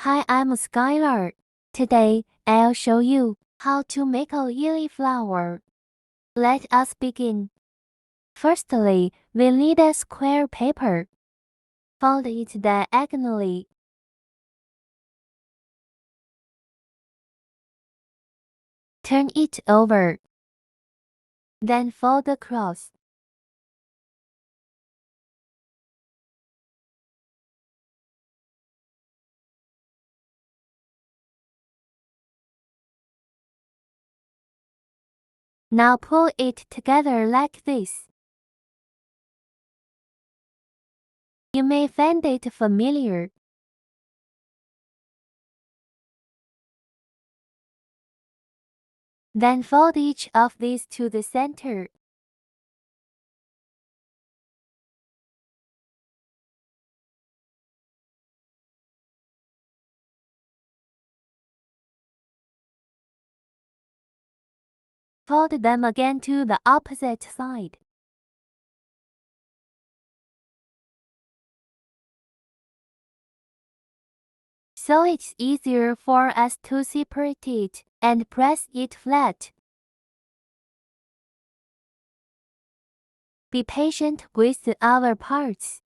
Hi, I'm Skylar. Today, I'll show you how to make a lily flower. Let us begin. Firstly, we need a square paper. Fold it diagonally. Turn it over. Then fold across. Now pull it together like this. You may find it familiar. Then fold each of these to the center. Fold them again to the opposite side. So it's easier for us to separate it and press it flat. Be patient with the other parts.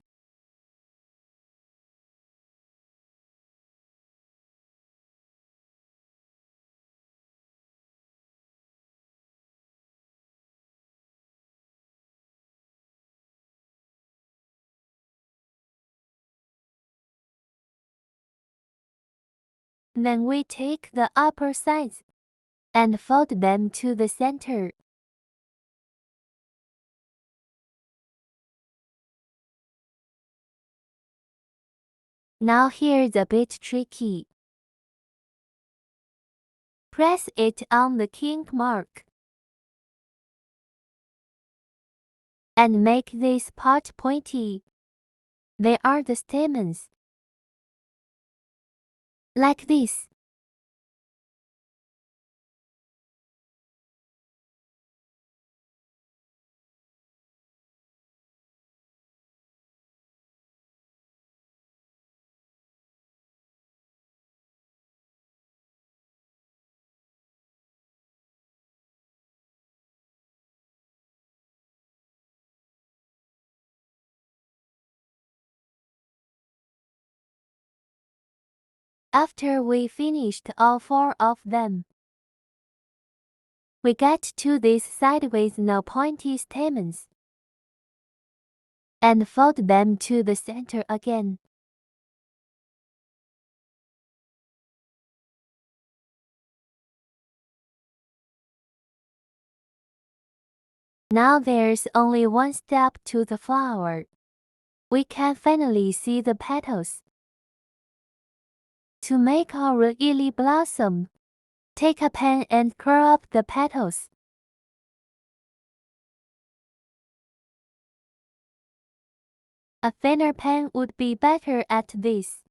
Then we take the upper sides and fold them to the center. Now here's a bit tricky. Press it on the kink mark and make this part pointy. They are the stamens. Like this. After we finished all 4 of them, we get to this side with no pointy stamens and fold them to the center again. Now there's only one step to the flower. We can finally see the petals. To make our lily blossom, take a pen and curl up the petals. A thinner pen would be better at this.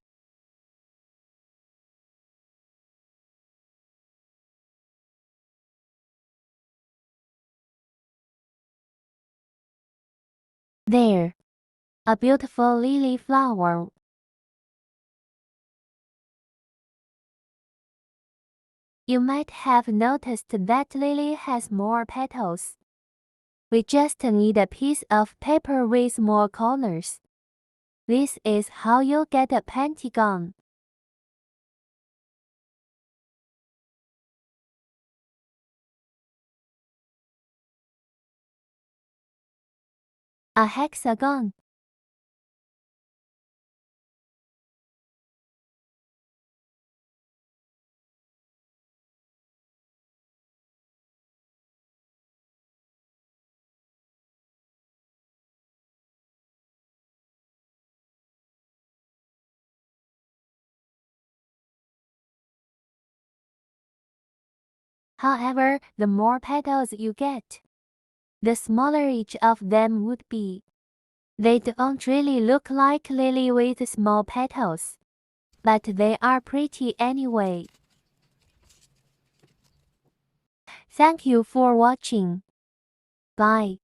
There. A beautiful lily flower. You might have noticed that lily has more petals. We just need a piece of paper with more corners. This is how you get a pentagon. A hexagon. However, the more petals you get, the smaller each of them would be. They don't really look like lily with small petals, but they are pretty anyway. Thank you for watching. Bye.